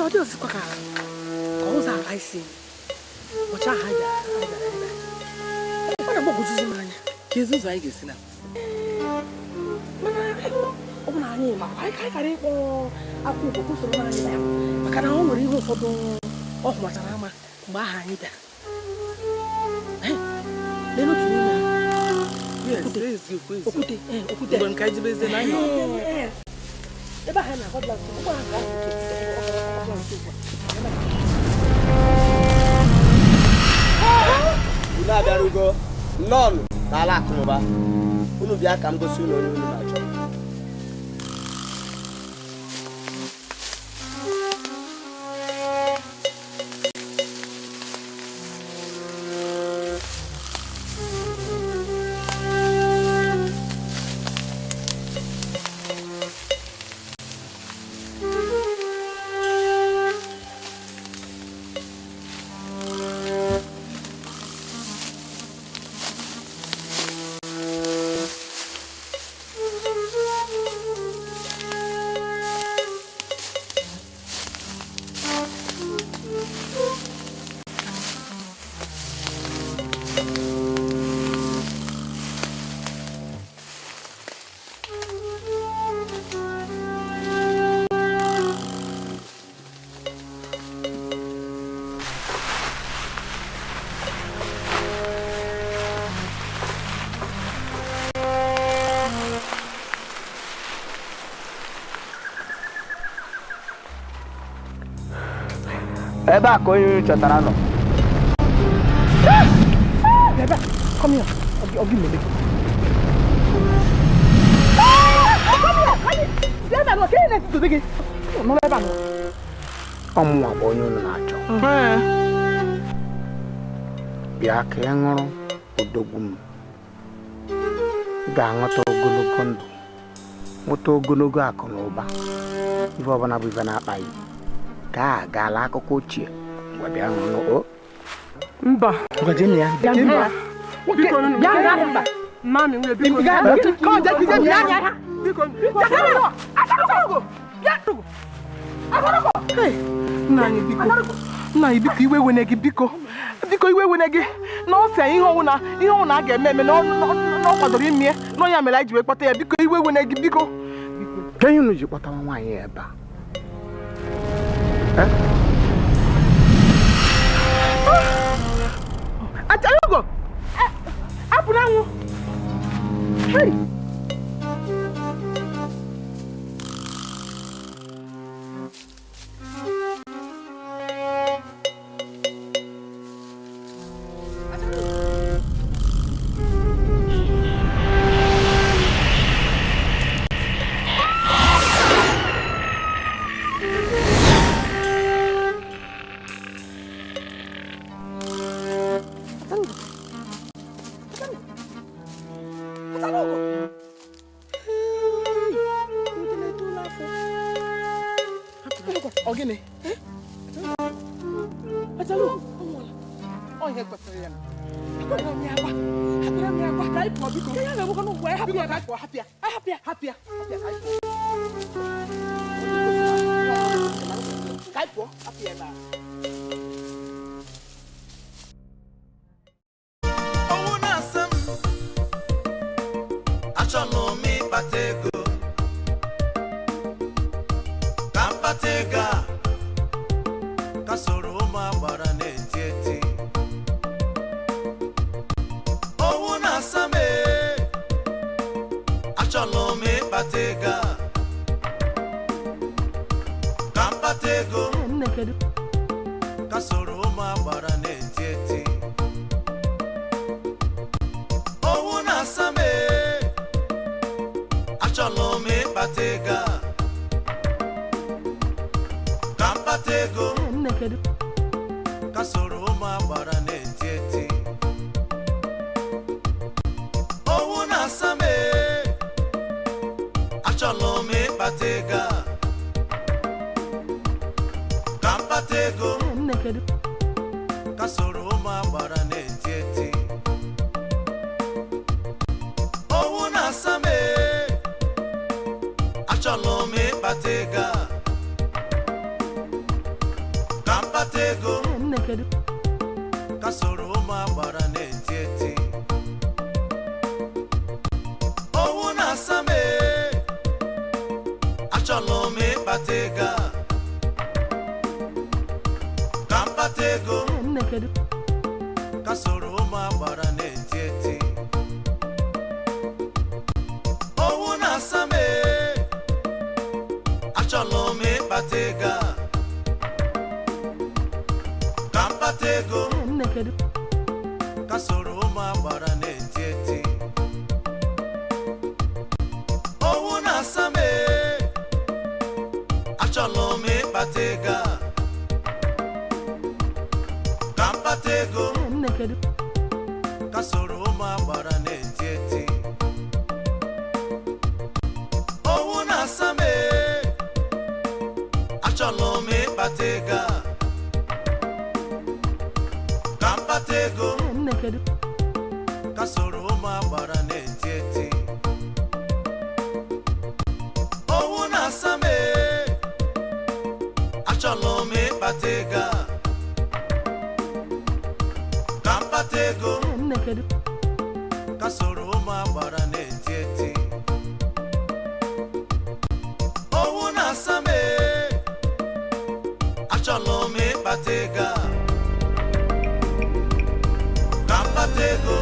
no, this is Quaka. Calls out, I see. What I had. What about good man? Jesus, I guess now. Oh, my name, I can't go. I could go to my name. I can only go for the what I'm behind that. They look to me. Yes, yes, you please. Don't catch the business. I know. Eba hana God bless you. Go and Ula darugo. None. Tala kunoba. Unu bia kam go su no ni na cho. Eba ko yin chatara no. Eba, come here. Ogi me. Come here. Eba no ke na to bigi. No eba no. Omu abonyo na acho. Bia ke ngoro odogwu. Ga ngoto ogologo ndu. Moto ogologo akonoba. Ivo bana bu iva na akpai. Ka gala akụkọ ochie wabịa ṅụọ mba ngajeni ya mba biko mba mami nwe biko ko je kije bịa ya biko hey nani biko iwe wene gị biko iwe wene gị na ose ihe ọnwụ na aga eme na kwadoro ime na ya mere anyị ji wee kpọta ya biko iwe wene gị biko kenyi unu ji kpọtawa nwaanyị ebe a Atalugo! Apurango! Hey! kasoro ma gbara na-eti owu na asame achọlọ m ịkpata ego ka mkpata ego kasoro ma gbara na-eti owu na asame achọlọ m ịkpata ego ka mkpata ego kasoro ma gbara na-eti owu na asame achọlọ m ịkpata ego ka mkpata ego kasoro ma gbara na-eti owu na asame achọlọ m ịkpata ego ka mkpata ego kasoro ma gbara na-eti owu na asame achọlọ m ịkpata ego ka mkpata ego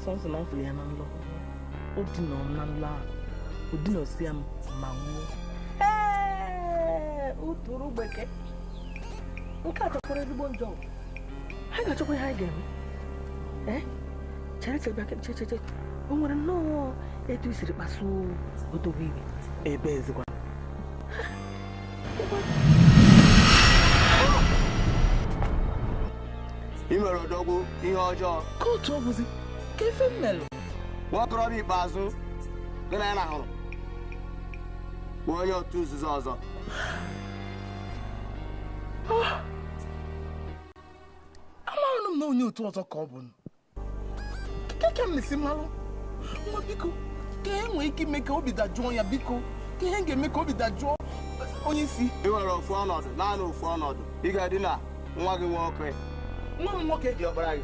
Sonso na mfuli ya na nlo. Odino na nla. Odino siam manwo. Uturu gbeke. Nka chokore ezigbo njọ. Ha ga chokwe ha ga-eme. Chere che. O nwere no etu isiri kpasu Odogwu ibe. Ebe ezigbo. Imere Odogwu ihe ọjọọ. Ka otu ọbụzi. Kefe mmelu. Nwakorobịa ikpeazụ gị na ya na-ahụrụ bụ onye otu nzuzo ọzọ. Amaghị m na onye otu ọzọ ka ọ bụ. Keke m nisi mmalụ. Nwa biko, ka e nwee ike ime ka obi dajụọ ya biko. Ka ihe ga-eme ka obi dajụọ onye isi. Ị nwere ofu ọnọdụ, naanị ofu ọnọdụ. Ị ga-adị na nwa gị nwoke. Nwa m nwoke dị ọkpara gị.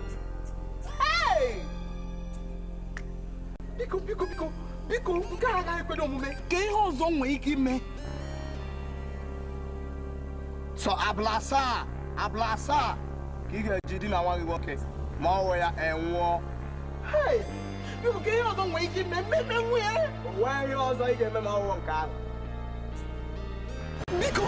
Biko, nke a agaghị ekwedo omume ka ihe ọzọ nwee ike ime. Sọ abụla asaa ka ị ga-eji di na nwa gị nwoke ma ọ wụ ya enwụọ. Biko, ka ihe ọzọ nwee ike ime mmemme nwunye. Nwee ihe ọzọ ị ga-eme ma ọ wụ nke ahụ. Biko.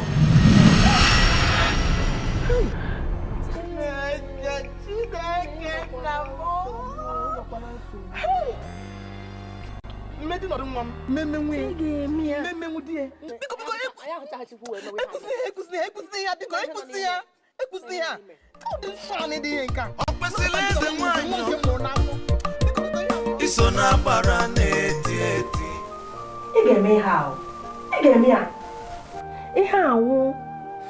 Mmedi nọdụ nwa m. Mmemme nwunye. Mmemme nwudie. Biko, ekwusi ya biko, ekwusi ya. Ka ọ dị nsọ na ịdị ihe nke a. Ọ kwesịrị eze nwanyị iso na gbara na-eti. Ị ga-eme ihe ahụ. Ị ga-eme ya. Ihe ahụ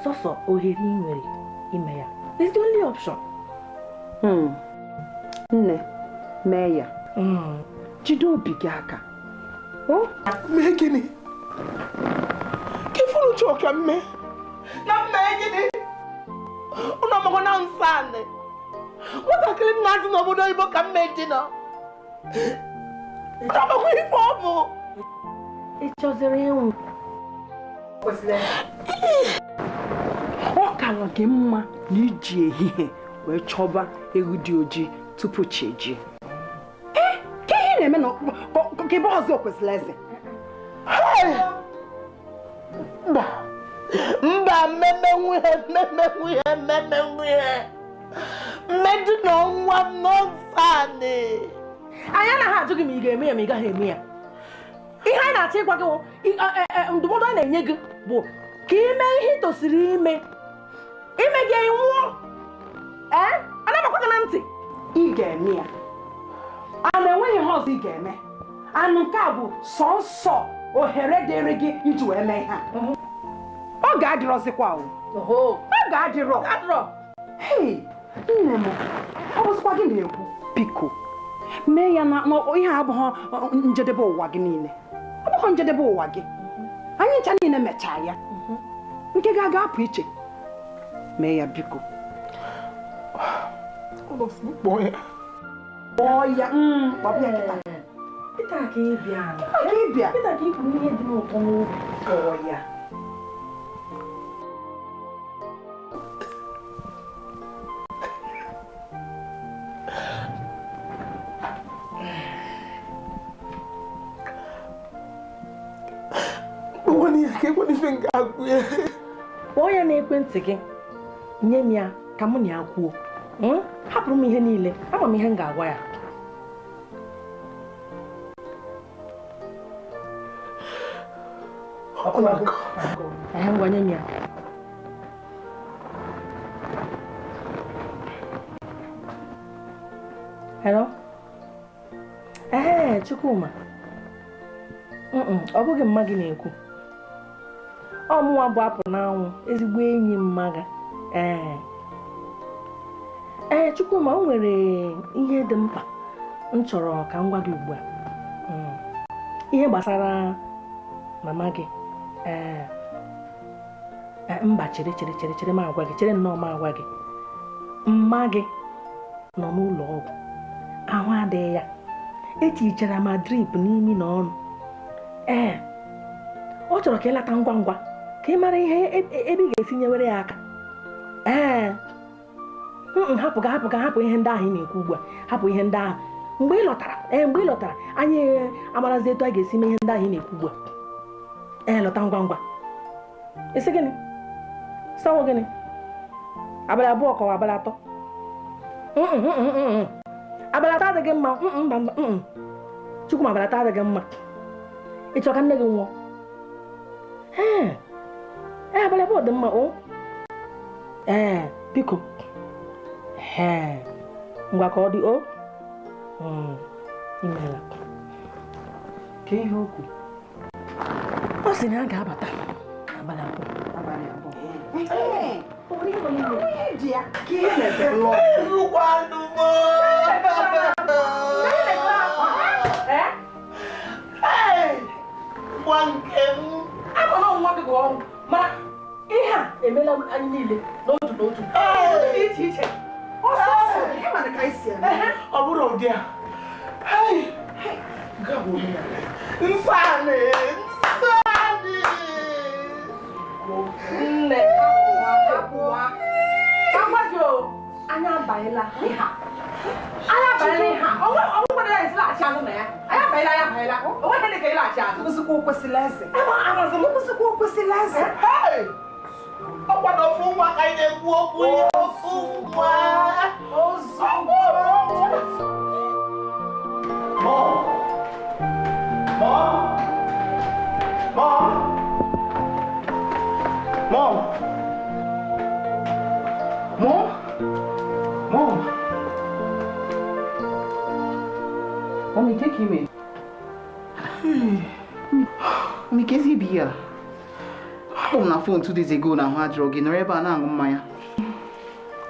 sọsọ ohere ị nwere ime ya. It's the only option. Nne, mee ya. Jide obi gị aka. Mee gịnị? Ka ifuru chọọ ka mme. Na mee gịnị? Unu amago na nsane. Nwatakịrị nna si n'obodo oyibo ka m meji nọ. Amago ife ọ bụ. Ị chọziri ịnwụ. Ọ kara gị mma na iji ehihie wee chọba ewu dị ojii tupu chi eji. Ka ihe na-eme na ka ebe ọzọ kwesịrị eze. Mba mmemenwuhe mmedu na nwa m n'ọsane. Anyị anaghị ajụ gị ma ị ga-eme ya ma ị gaghị eme ya. Ihe anyị na-achọ ịgwa gị ndụmọdụ anyị na-enye gị bụ ka ime ihe ị tosiri ime gị nwụọ. Anagbakwa gị na ntị. Ị ga-eme ya. A na-enweghị ihe ọzọ ị ga-eme. Anụ nke a bụ sọnsọ ohere dịrị gị iji wee mee ihe a. Ọ ga-adịrọzikwa ọ ga-adịrọ. Hei, nne m, ọ bụzikwa gị na-ekwu biko mee ya na ihe abụghị njedebe ụwa gị niile. Ọ bụghị njedebe ụwa gị. Anyị ncha niile mechaa ya. Nke ga-aga apụ iche. Mee ya biko. Kpọọ ya. Kpọọ ya kịta. Kịta ka ị bịa. Kịta ka ị kwuru ihe dị n'ụtọ n'obi. Kpọọ ya. Kpọọ ya n'ekwentị gị. Nye m ya ka mụ na ya kwuo. Hapụrụ m ihe niile. Ama m ihe m ga-agwa ya. Ngwa nye m ya. Hello? Chukwuma. Ọ bụghị mma gị na-ekwu. Ọ mụnwa bụ apụ n'anwụ, ezigbo enyi mma gị. Chukwuma, o nwere ihe dị mkpa m chọrọ ka m gwa gị ugbu a. Ihe gbasara mama gị. Mba, chere m agwa gị, chere nnọọ m agwa gị. Mma gị nọ n'ụlọ ọgwụ. Ahụ adịghị ya. Etichara ma drip n'imi na ọnụ. Ọ chọrọ ka ị lata ngwa ngwa ka ị mara ihe ebe ị ga-esi nyewere ya aka. Hapụ ihe ndị ahụ ị na-ekwu ugbu a. Hapụ ihe ndị ahụ. Mgbe ị lọtara anyị amarazi etu a ga-esi mee ihe ndị ahụ ị na-ekwu ugbu a. Lọta ngwa ngwa. Isi gịnị? Sawo gịnị? Abalị abụọ kọwa abalị atọ. Abalị atọ adịghị mma. Mba. Chukwuma, abalị atọ adịghị mma. Ị chọrọ ka nne gị nwụọ? Abalị abụọ dị mma. Biko. Ngwa ka ọ dị o. Imeela. Ka ihe o kwuru. Ọ sị na a ga-abata abalị abụọ. Mana ihe a emela anyị niile n'otu. Dị iche iche. Ọ bụrụ ụdị a. Nsane. Nne, hapụwa. Anya abanyela ihe a. Ọ bụrụ na ya esi laghachi azụ na ya. Anya abanyela. O nweghị dị ka ịlaghachi azụ. Kwụsịkwa okwesịla eze. Kwụsịkwa okwesịla eze. Ọ kwado ofu nwa ka anyị na-ekwu okwu ya. Ofu nwa. Mommy, take him in. Mommy, can he be here? I'm on the phone 2 days ago now. Hard drug in Reba and I'm Maya.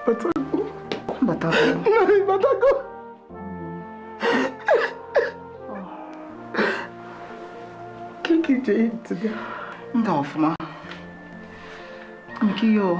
Batago. Kiki Jade today. I'm going for my. I'm kiyo.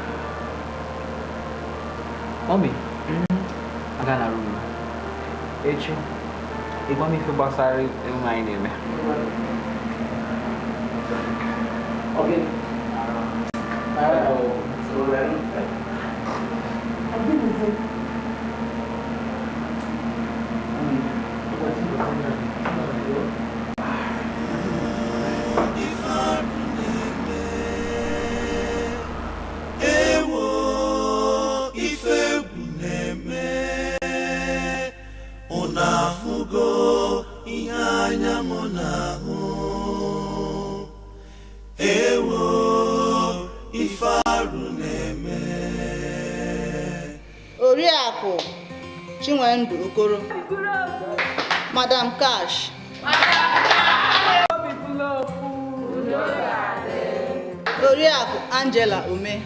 Omi, aga na room. Echi, ịgwa m ife gbasara emume anyị na-eme. Okay. Oriakụ Chinyere Okoro, Madam Cash, Oriakụ Angela Ome,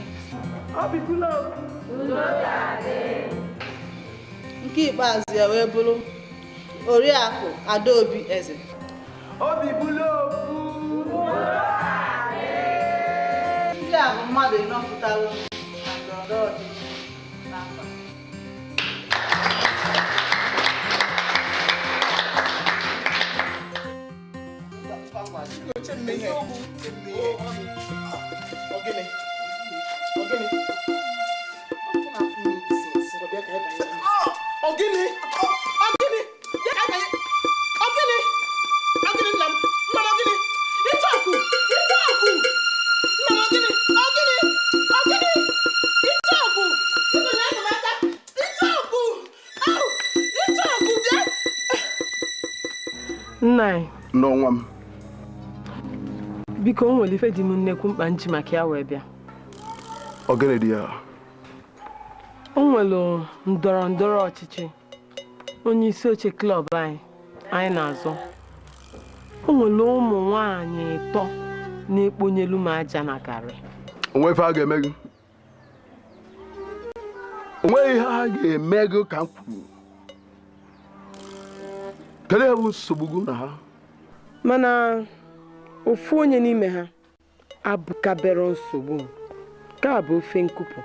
nke ikpeazụ ya wee bụrụ Oriakụ Adaobi Eze. Ndị a bụ mmadụ ịnọpụtalụ na ndọrọndọrọ ọchịchị n'afọ. Nna n'ọnwa m biko o nwere ife dị m nnekwu mkpa nji maka ya wee bịa. Ogene dị ya. O nwere ndọrọndọrọ ọchịchị onye isi oche klọb anyị na-azọ. O nwere ụmụ nwaanyị 3 na-ekponyelu m aja na garị. Onwe ife a ga-eme gị. Onwe ihe a ga-eme gị ka m kwuru. Kedu ebe nsogbu gị na ha? Mana ofu onye n'ime ha abụkabere nsogbu ka bụ ofe nkụpụ.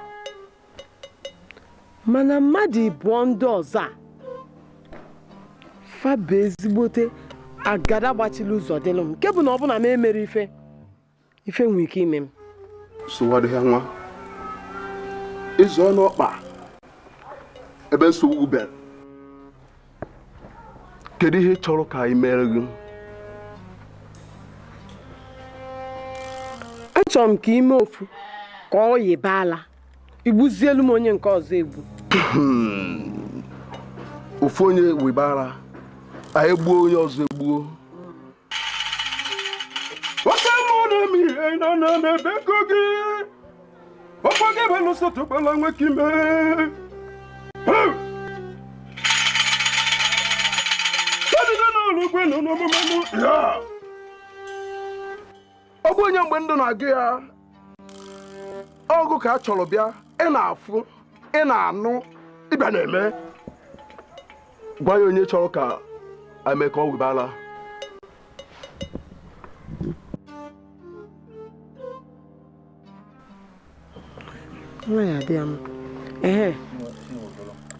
Mana mmadụ ịbụọ ndị ọzọ a faba ezigbote agada gbachila ụzọ dịlụ m nke bụ na ọ bụ na m emere ife nwere ike ime m. Sụwadị ha nwa ịzụ ọnụ ọkpa ebe nsogbu bịara. Kedu ihe chọrọ ka anyị mere gị? Achọrọ m ka ime ofu ka ọ yịba ala igbuzielu m onye nke ọzọ egbu. Ofu onye wibara anyị gbuo onye ọzọ egbuo. Oke mụrụ m ihe nọ n'ebe ego gị ọkwa gị bụ n'ụsọtụ kpala nweke ime. Ọ bụ onye mgbe ndụ na-agụ ya ọgụ ka a chọrọ bịa ị na-afụ ị na-anụ ịbịa na-eme. Gwa ya onye chọrọ ka eme ka ọ wibala. Nwaanyị adịghị m.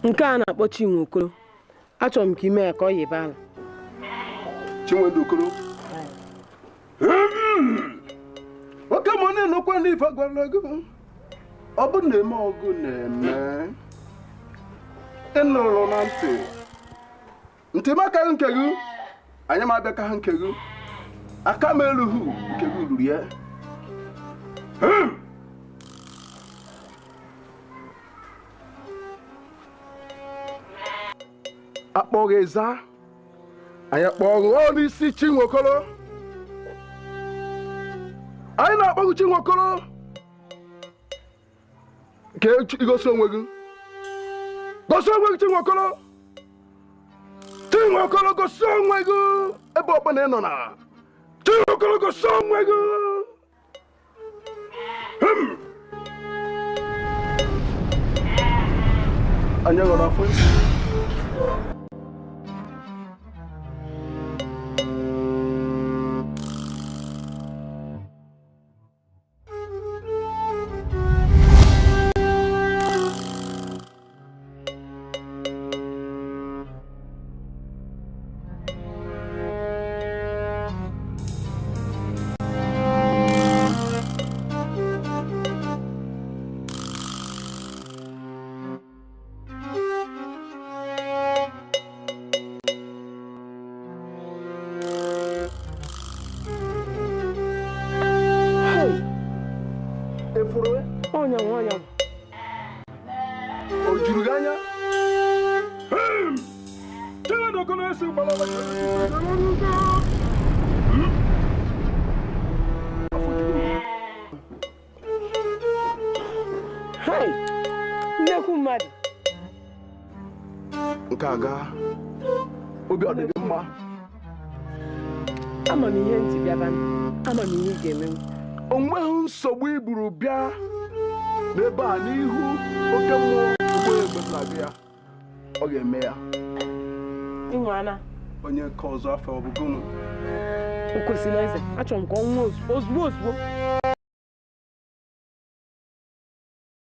Nke a na-akpọ Chinyere Okoro. Achọrọ m ka ime ya ka ọ yịba ala. Chinyere Okoro. Oke ma ọ na-enokwa n'ife gwara gị. Ọ bụ na-eme ọgụ na-eme. Ị nụrụ na ntị. Ntị maka nke gị. Anyị ma abịa ka ha nke gị. Aka m erughị nke gị ruru ya. Akpọghị ịza. Anyị akpọghị ọrụ isi Chinyere Okoro. Anyị na-akpọghị Chinyere Okoro. Ka igosi onwe gị. Gosi onwe gị Chinyere Okoro. Chinyere Okoro gosi onwe gị ebe ọbụla ị nọ na. Chinyere Okoro gosi onwe gị. Anyị ghọrọ afọ. nnekwu mmadụ nke a gaa obi ọ dị gị mma ama m ihe ntị bịaba ama m ihe ị ga-eme o nweghị nsogbu iburu bịa n'ebe a n'ihu oke mmụọ ugbo egbe na gị ya ọ ga-eme ya ịnwana onye nke ọzọ afọ ọbụgụnụ o kwesịrị eze achọrọ m ka ọ nwụọ ozugbo